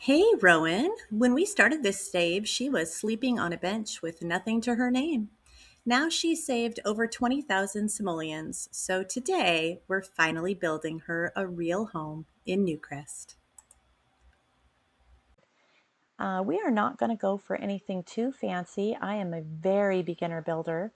Hey, Rowan. When we started this stave, she was sleeping on a bench with nothing to her name. Now she's saved over 20,000 simoleons, so today we're finally building her a real home in Newcrest. We are not going to go for anything too fancy. I am a very beginner builder.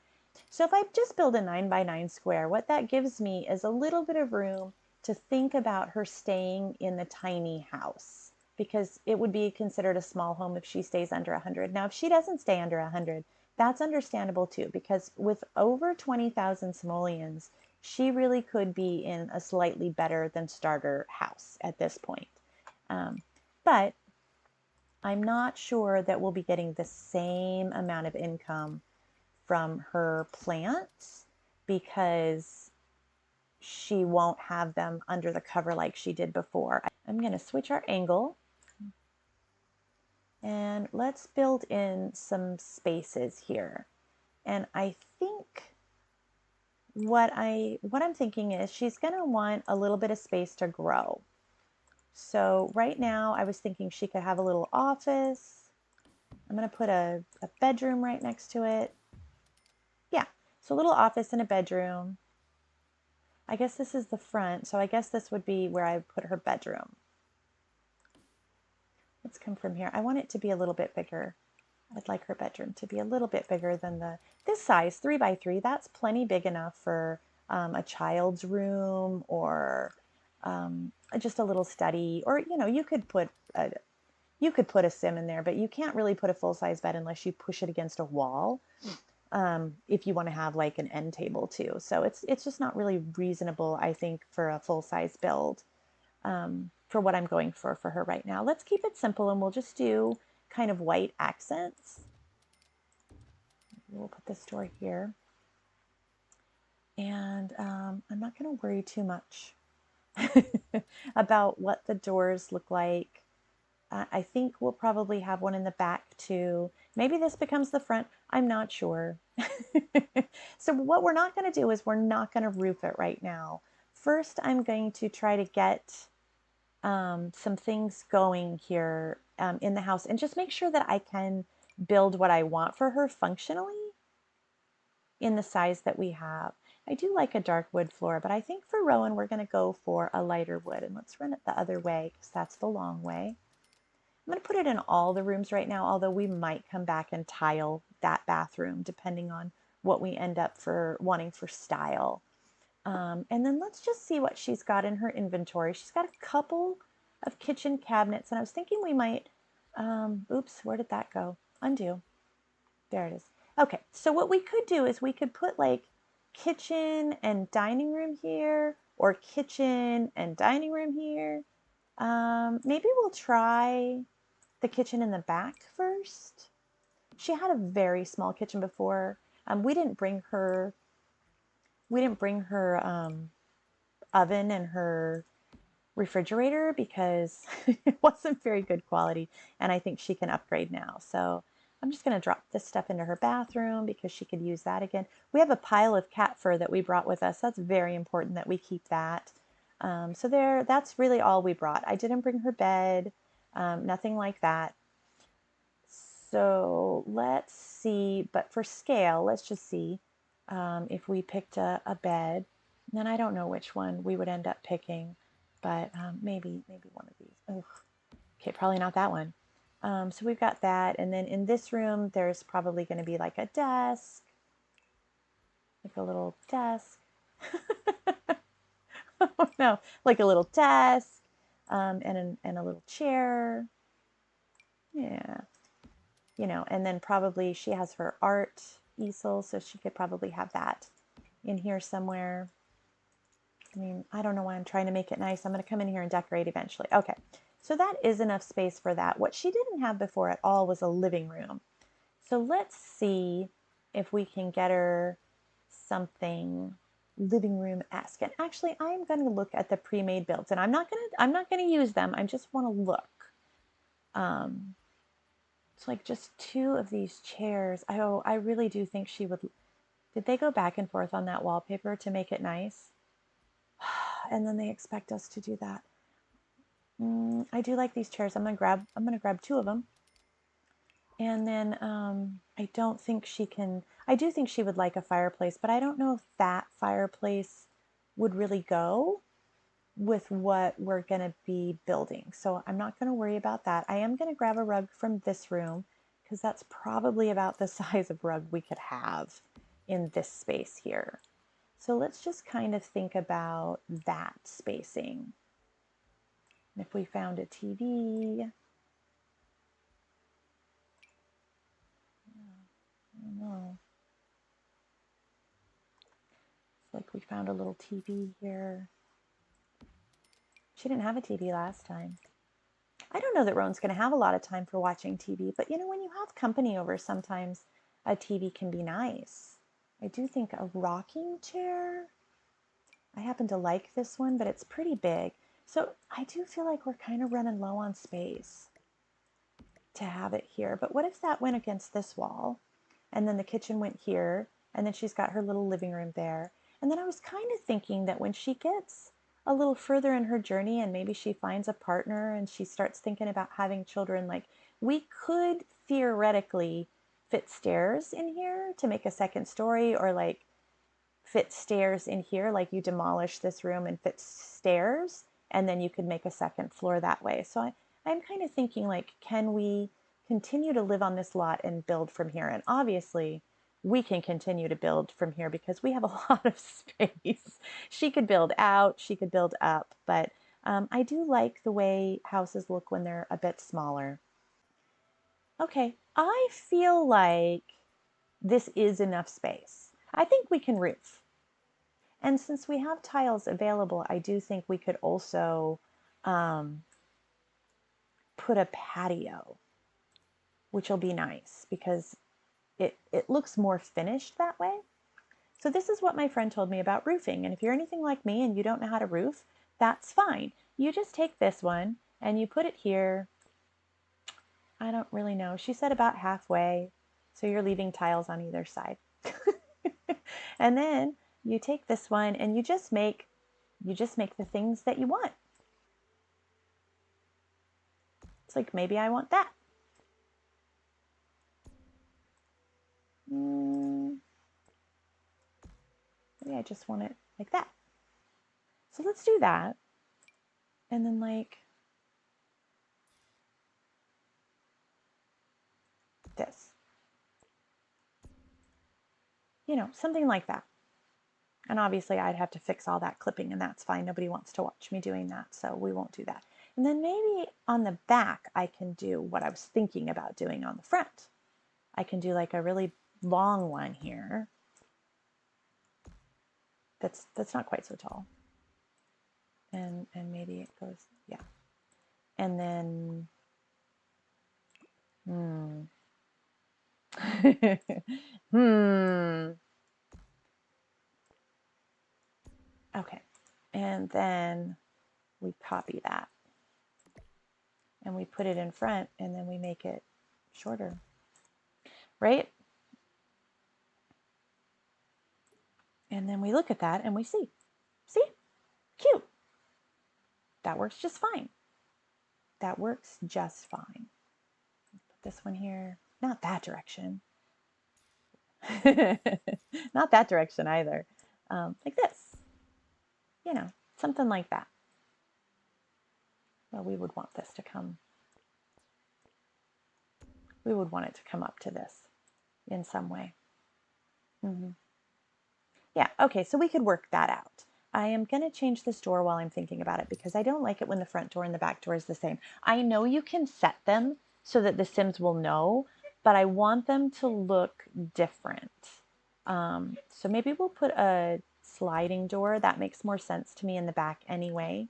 So if I just build a 9 by 9 square, what that gives me is a little bit of room to think about her staying in the tiny house because it would be considered a small home if she stays under 100. Now, if she doesn't stay under 100, that's understandable too because with over 20,000 simoleons, she really could be in a slightly better than starter house at this point. But I'm not sure that we'll be getting the same amount of income from her plants because she won't have them under the cover like she did before. I'm going to switch our angle and let's build in some spaces here. And I think what I'm thinking is she's going to want a little bit of space to grow. So right now I was thinking she could have a little office. I'm going to put a bedroom right next to it. Yeah, so a little office and a bedroom. I guess this is the front, so I guess this would be where I put her bedroom. Let's come from here. I want it to be a little bit bigger. I'd like her bedroom to be a little bit bigger than this size, 3 by 3. That's plenty big enough for a child's room or just a little study. Or you could put a sim in there, but you can't really put a full size bed unless you push it against a wall. If you want to have like an end table too. So it's just not really reasonable, I think, for a full size build for what I'm going for her right now. Let's keep it simple and we'll just do kind of white accents. We'll put this door here. And I'm not going to worry too much about what the doors look like. I think we'll probably have one in the back too. Maybe this becomes the front. I'm not sure. So what we're not going to do is we're not going to roof it right now. First, I'm going to try to get some things going here in the house and just make sure that I can build what I want for her functionally in the size that we have. I do like a dark wood floor, but I think for Rowan, we're going to go for a lighter wood. And let's run it the other way because that's the long way. I'm going to put it in all the rooms right now, although we might come back and tile that bathroom depending on what we end up for wanting for style. And then let's just see what she's got in her inventory. She's got a couple of kitchen cabinets, and I was thinking we might, oops, where did that go? Undo. There it is. Okay, so what we could do is we could put like kitchen and dining room here, or kitchen and dining room here. Maybe we'll try the kitchen in the back first. She had a very small kitchen before. We didn't bring her oven and her refrigerator because it wasn't very good quality, and I think she can upgrade now. So I'm just going to drop this stuff into her bathroom because she could use that again. We have a pile of cat fur that we brought with us. That's very important that we keep that. So that's really all we brought. I didn't bring her bed, nothing like that. So let's see, but for scale, let's just see if we picked a bed. And then I don't know which one we would end up picking, but maybe one of these. Ugh. Okay, probably not that one. So we've got that. And then in this room, there's probably going to be like a desk, like a little desk. Oh no, like a little desk and a little chair. Yeah. And then probably she has her art easel, so she could probably have that in here somewhere. I mean, I don't know why I'm trying to make it nice. I'm going to come in here and decorate eventually. Okay, so that is enough space for that. What she didn't have before at all was a living room. So let's see if we can get her something living room-esque. And actually, I'm going to look at the pre-made builds, and I'm not going to use them. I just want to look. It's like just two of these chairs. I really do think she would. Did they go back and forth on that wallpaper to make it nice? And then they expect us to do that. I do like these chairs. I'm gonna grab two of them. And then I don't think she can, I do think she would like a fireplace, but I don't know if that fireplace would really go with what we're going to be building. So I'm not going to worry about that. I am going to grab a rug from this room because that's probably about the size of rug we could have in this space here. So let's just kind of think about that spacing. If we found a TV, I don't know. It's like we found a little TV here. She didn't have a TV last time. I don't know that Rowan's going to have a lot of time for watching TV, but you know, when you have company over, sometimes a TV can be nice. I do think a rocking chair, I happen to like this one, but it's pretty big. So I do feel like we're kind of running low on space to have it here. But what if that went against this wall and then the kitchen went here and then she's got her little living room there? And then I was kind of thinking that when she gets a little further in her journey and maybe she finds a partner and she starts thinking about having children, like we could theoretically fit stairs in here to make a second story, or like fit stairs in here, like you demolish this room and fit stairs, and then you could make a second floor that way. So I'm kind of thinking like, can we continue to live on this lot and build from here? And obviously, we can continue to build from here because we have a lot of space. She could build out, she could build up, but I do like the way houses look when they're a bit smaller. Okay, I feel like this is enough space. I think we can roof. And since we have tiles available, I do think we could also um, put a patio, which will be nice because it looks more finished that way. So this is what my friend told me about roofing. And if you're anything like me and you don't know how to roof, that's fine. You just take this one and you put it here. I don't really know. She said about halfway. So you're leaving tiles on either side. And then you take this one and you just make the things that you want. It's like, maybe I want that. Maybe I just want it like that. So let's do that. And then like this, something like that. And obviously I'd have to fix all that clipping, and that's fine. Nobody wants to watch me doing that, so we won't do that. And then maybe on the back, I can do what I was thinking about doing on the front. I can do like a really long one here. That's not quite so tall. And maybe it goes, yeah. And then, hmm. Okay. And then we copy that and we put it in front, and then we make it shorter, right? And then we look at that and we see, cute. That works just fine. That works just fine. Put this one here, not that direction. Not that direction either. Like this, something like that. Well, we would want it to come up to this in some way. Mm-hmm. Yeah, okay, so we could work that out. I am going to change this door while I'm thinking about it because I don't like it when the front door and the back door is the same. I know you can set them so that the Sims will know, but I want them to look different. So maybe we'll put a sliding door. That makes more sense to me in the back anyway.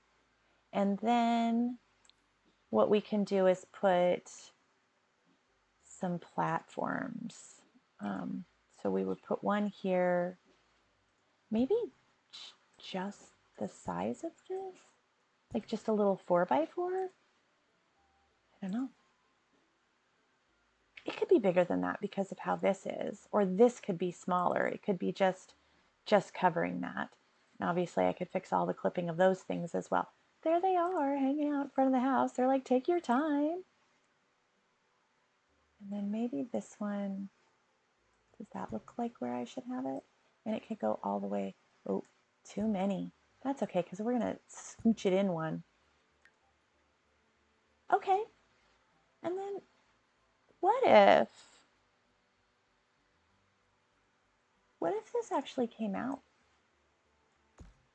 And then what we can do is put some platforms. So we would put one here, maybe just the size of this, like just a little 4x4. I don't know. It could be bigger than that because of how this is, or this could be smaller. It could be just covering that. And obviously I could fix all the clipping of those things as well. there they are hanging out in front of the house. They're like, take your time. And then maybe this one, does that look like where I should have it? And it could go all the way. Oh, too many. That's okay, because we're going to scooch it in one. Okay. And then what if this actually came out?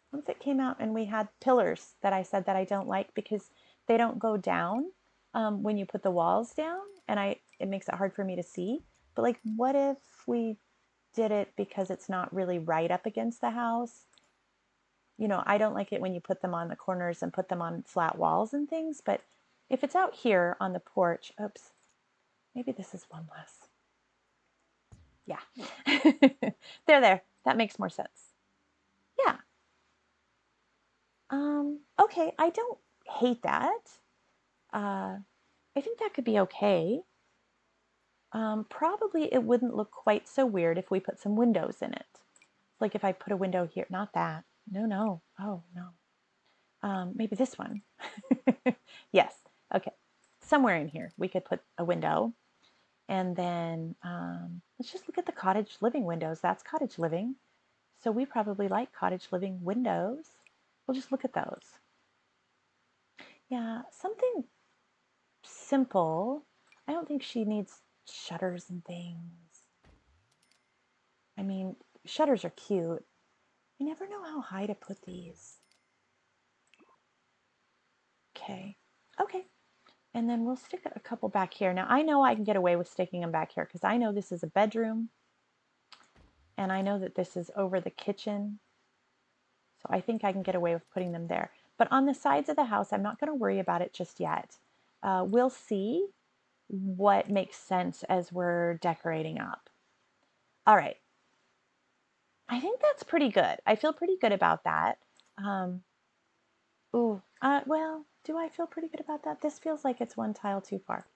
What if it came out and we had pillars that I said that I don't like because they don't go down when you put the walls down, and it makes it hard for me to see. But like, what if we did it because it's not really right up against the house? You know, I don't like it when you put them on the corners and put them on flat walls and things, but if it's out here on the porch, oops, maybe this is one less. Yeah. There. That makes more sense. Yeah. Okay, I don't hate that. I think that could be okay. Probably it wouldn't look quite so weird if we put some windows in it. Like if I put a window here, not that. No. Oh, no. Maybe this one. Yes. Okay. Somewhere in here we could put a window. And then let's just look at the cottage living windows. That's cottage living. So we probably like cottage living windows. We'll just look at those. Yeah, something simple. I don't think she needs shutters and things. I mean, shutters are cute. You never know how high to put these. Okay. And then we'll stick a couple back here. Now I know I can get away with sticking them back here because I know this is a bedroom and I know that this is over the kitchen. So I think I can get away with putting them there. But on the sides of the house, I'm not going to worry about it just yet. We'll see what makes sense as we're decorating up. All right. I think that's pretty good. I feel pretty good about that. Well, do I feel pretty good about that? This feels like it's one tile too far.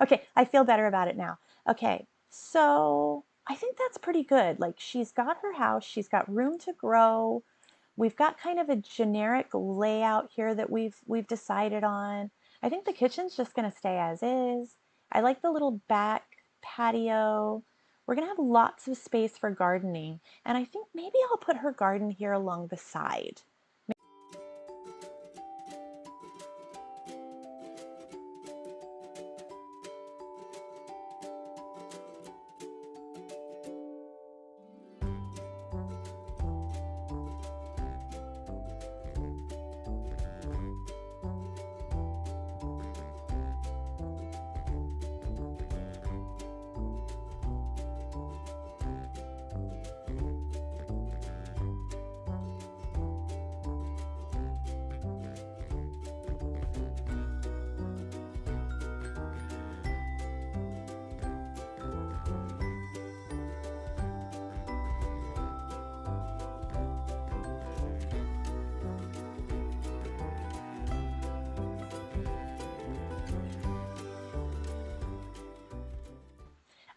Okay, I feel better about it now. Okay, so I think that's pretty good. Like she's got her house, she's got room to grow. We've got kind of a generic layout here that we've decided on. I think the kitchen's just going to stay as is. I like the little back patio. We're going to have lots of space for gardening. And I think maybe I'll put her garden here along the side.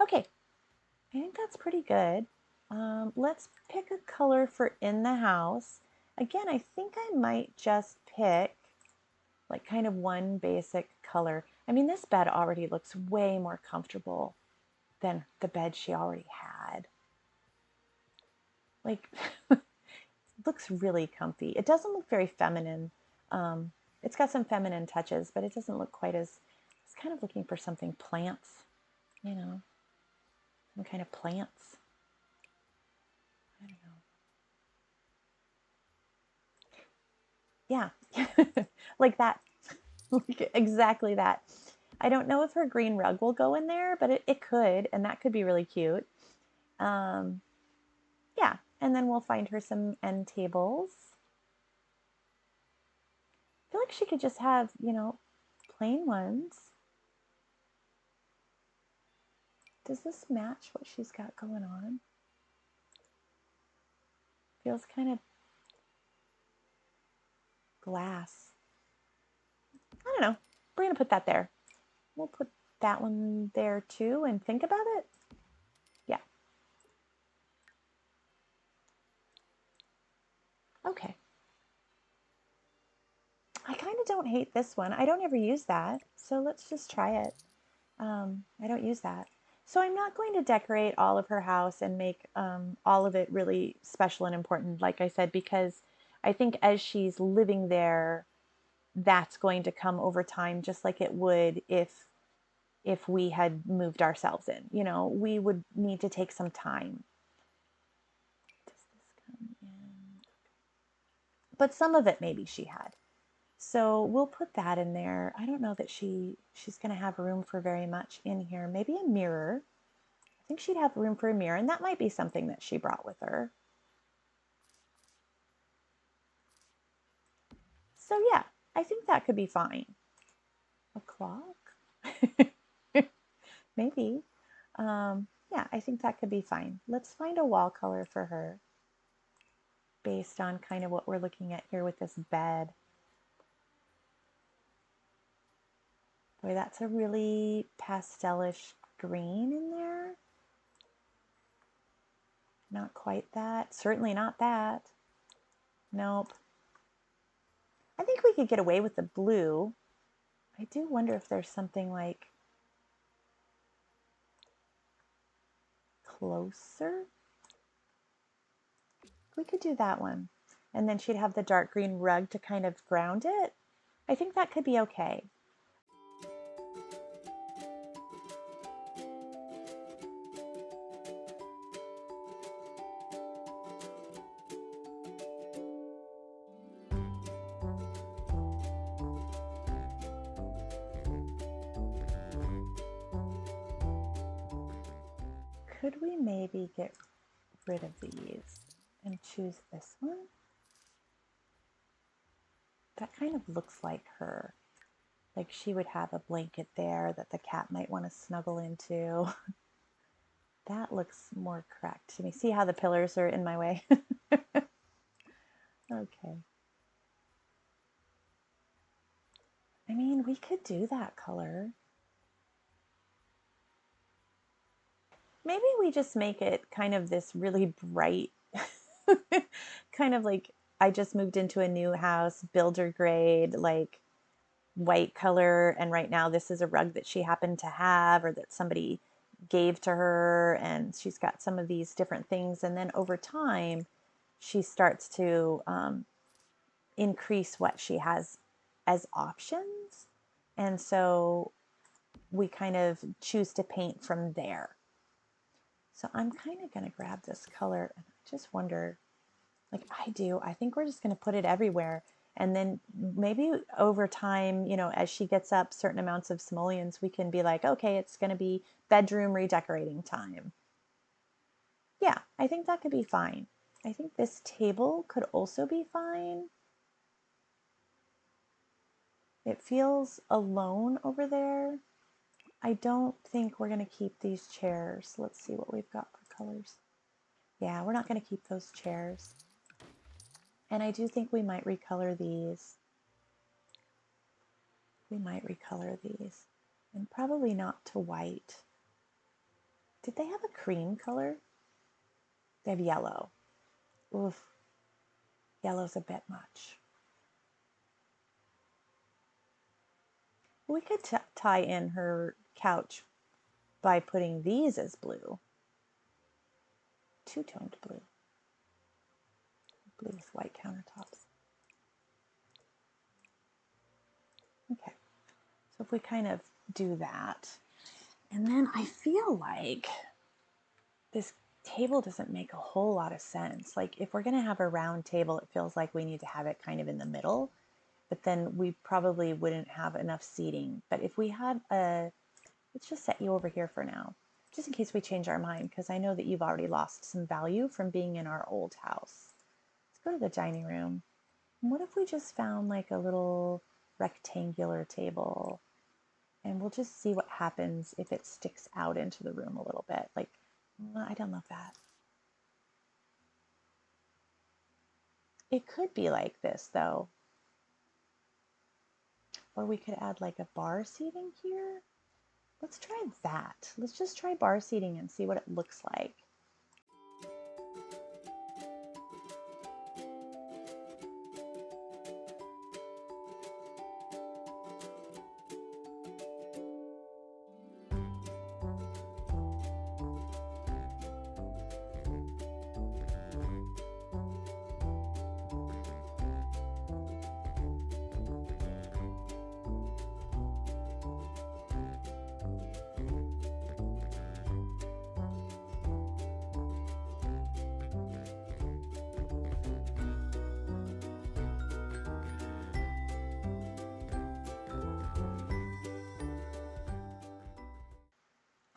Okay, I think that's pretty good. Let's pick a color for in the house. Again, I think I might just pick like kind of one basic color. I mean, this bed already looks way more comfortable than the bed she already had. Like, it looks really comfy. It doesn't look very feminine. It's got some feminine touches, but it doesn't look quite as, I was kind of looking for something plants, you know, some kind of plants. I don't know. Yeah, like that. Like exactly that. I don't know if her green rug will go in there, but it could, and that could be really cute. Um, yeah, and then we'll find her some end tables. I feel like she could just have, you know, plain ones. Does this match what she's got going on? Feels kind of glass. I don't know. We're going to put that there. We'll put that one there too and think about it. Yeah. Okay. of don't hate this one. I don't ever use that, so let's just try it. I don't use that. So I'm not going to decorate all of her house and make all of it really special and important, like I said, because I think as she's living there, that's going to come over time, just like it would if we had moved ourselves in. You know, we would need to take some time. Does this come in? But some of it maybe she had. So we'll put that in there. I don't know that she's going to have room for very much in here. Maybe a mirror. I think she'd have room for a mirror, and that might be something that she brought with her. So yeah, I think that could be fine. A clock? Maybe. Yeah, I think that could be fine. Let's find a wall color for her based on kind of what we're looking at here with this bed. Boy, that's a really pastelish green in there. Not quite that. Certainly not that. Nope. I think we could get away with the blue. I do wonder if there's something like closer. We could do that one. And then she'd have the dark green rug to kind of ground it. I think that could be okay. Could we maybe get rid of these and choose this one? That kind of looks like her. Like she would have a blanket there that the cat might want to snuggle into. That looks more correct to me. See how the pillars are in my way? Okay. I mean, we could do that color. Maybe we just make it kind of this really bright, kind of like I just moved into a new house, builder grade, like white color. And right now, this is a rug that she happened to have or that somebody gave to her. And she's got some of these different things. And then over time, she starts to increase what she has as options. And so we kind of choose to paint from there. So I'm kind of going to grab this color and I just wonder, like I think we're just going to put it everywhere. And then maybe over time, you know, as she gets up certain amounts of simoleons, we can be like, okay, it's going to be bedroom redecorating time. Yeah, I think that could be fine. I think this table could also be fine. It feels alone over there. I don't think we're going to keep these chairs. Let's see what we've got for colors. Yeah, we're not going to keep those chairs. And I do think we might recolor these. We might recolor these. And probably not to white. Did they have a cream color? They have yellow. Oof. Yellow's a bit much. We could tie in her couch by putting these as blue. Two-toned blue. Blue with white countertops. Okay. So if we kind of do that, and then I feel like this table doesn't make a whole lot of sense. Like if we're going to have a round table, it feels like we need to have it kind of in the middle, but then we probably wouldn't have enough seating. But if we had let's just set you over here for now, just in case we change our mind, because I know that you've already lost some value from being in our old house. Let's go to the dining room. And what if we just found like a little rectangular table? And we'll just see what happens if it sticks out into the room a little bit. Like, I don't love that. It could be like this though. Or we could add like a bar seating here. Let's try that. Let's just try bar seating and see what it looks like.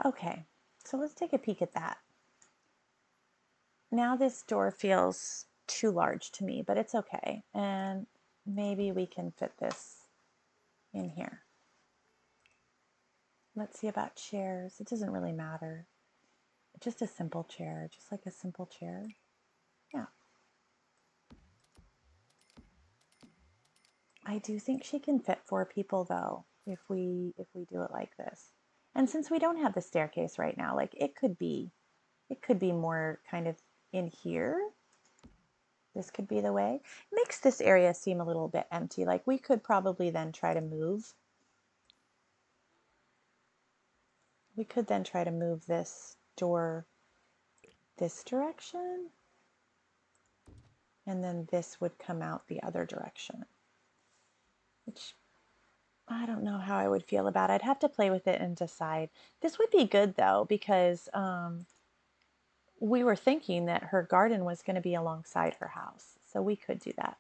Okay, so let's take a peek at that. Now this door feels too large to me, but it's okay. And maybe we can fit this in here. Let's see about chairs. It doesn't really matter. Just a simple chair, just like a simple chair. Yeah. I do think she can fit 4 people though, if we do it like this. And since we don't have the staircase right now, like it could be more kind of in here. This could be the way. It makes this area seem a little bit empty. Like we could probably then try to move. We could then try to move this door this direction. And then this would come out the other direction. Which I don't know how I would feel about it. I'd have to play with it and decide. This would be good though, because we were thinking that her garden was going to be alongside her house. So we could do that.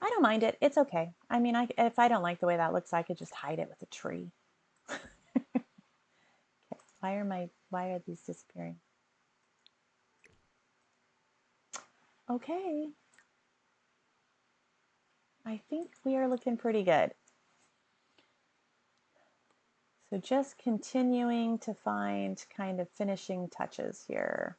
I don't mind it. It's okay. I mean, if I don't like the way that looks, I could just hide it with a tree. Okay. Why are these disappearing? Okay. I think we are looking pretty good. So just continuing to find kind of finishing touches here.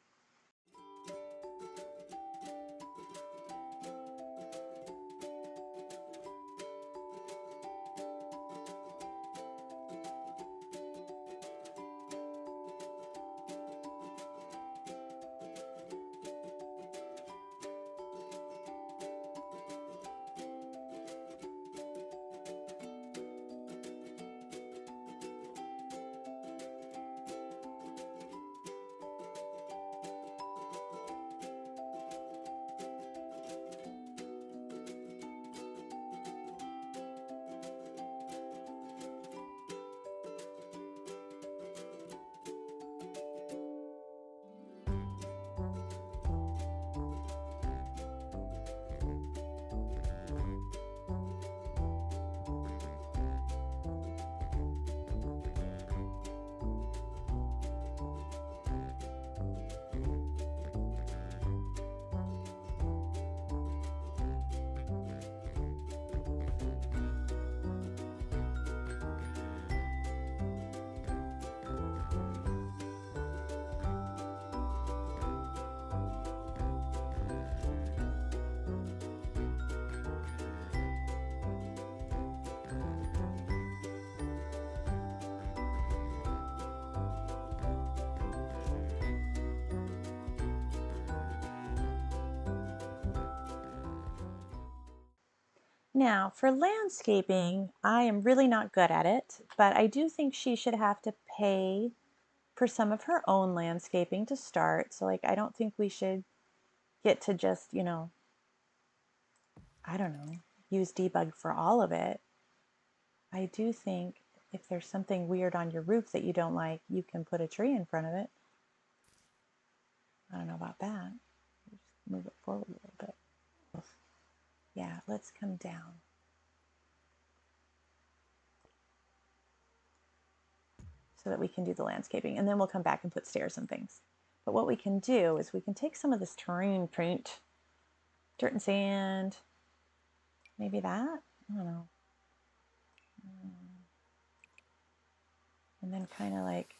Now, for landscaping, I am really not good at it, but I do think she should have to pay for some of her own landscaping to start. So, like, I don't think we should get to just, I don't know, use debug for all of it. I do think if there's something weird on your roof that you don't like, you can put a tree in front of it. I don't know about that. Just move it forward a little bit. Yeah, let's come down. So that we can do the landscaping. And then we'll come back and put stairs and things. But what we can do is we can take some of this terrain paint, dirt and sand, maybe that, I don't know. And then kind of like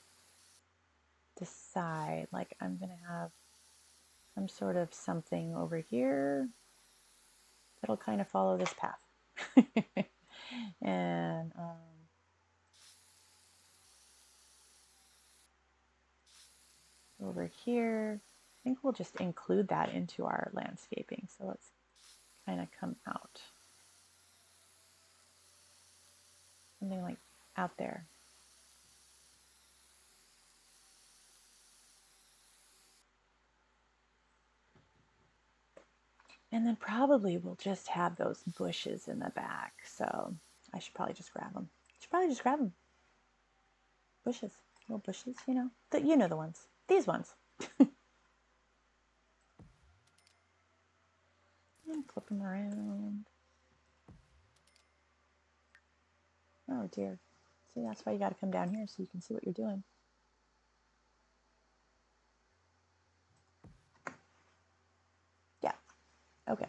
decide, like I'm going to have some sort of something over here that'll kind of follow this path. And over here, I think we'll just include that into our landscaping. So let's kind of come out. Something like out there. And then probably we'll just have those bushes in the back. So I should probably just grab them. Bushes, little bushes, you know. You know the ones. These ones. And flip them around. Oh dear. See, that's why you got to come down here so you can see what you're doing. Yeah. Okay.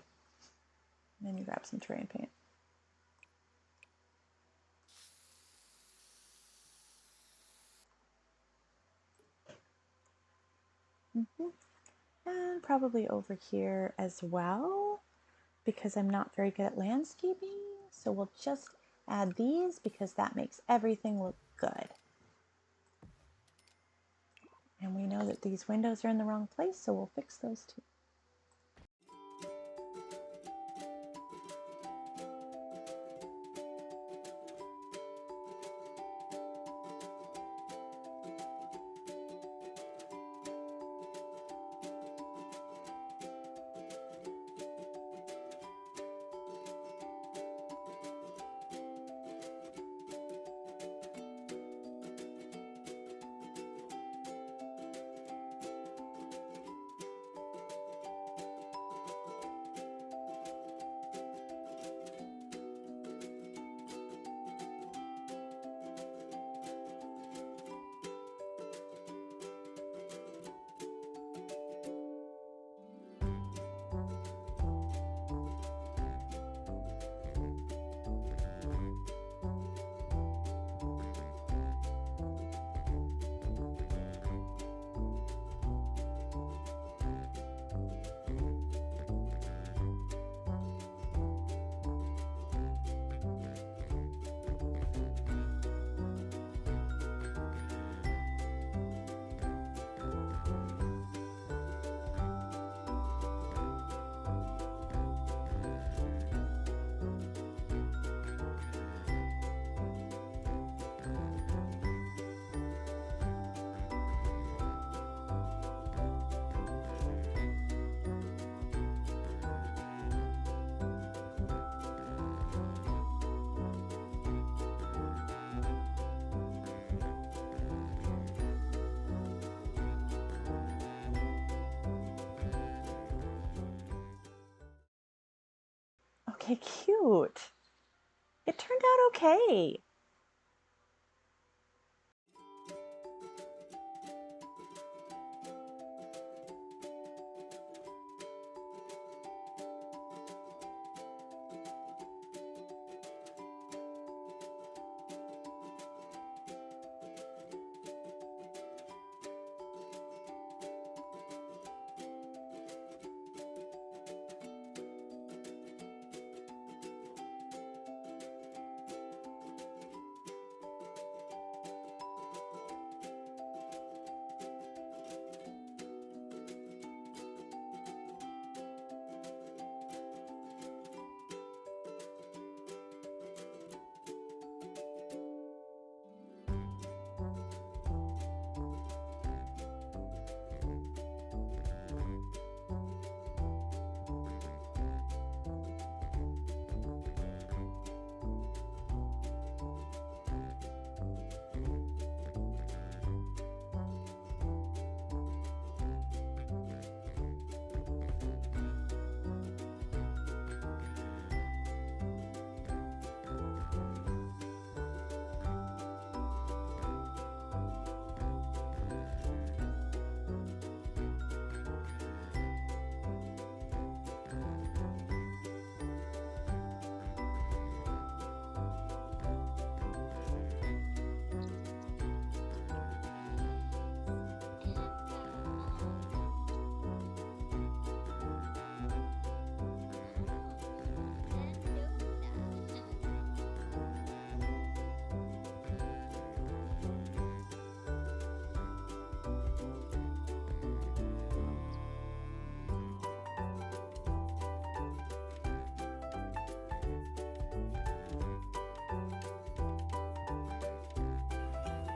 And then you grab some terrain paint. And probably over here as well, because I'm not very good at landscaping. So we'll just add these because that makes everything look good. And we know that these windows are in the wrong place, so we'll fix those too. Okay, cute. It turned out okay.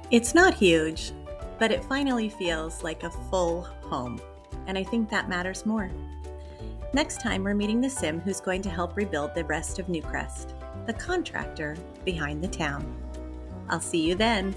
It's not huge, but it finally feels like a full home, and I think that matters more. Next time, we're meeting the Sim who's going to help rebuild the rest of Newcrest, the contractor behind the town. I'll see you then.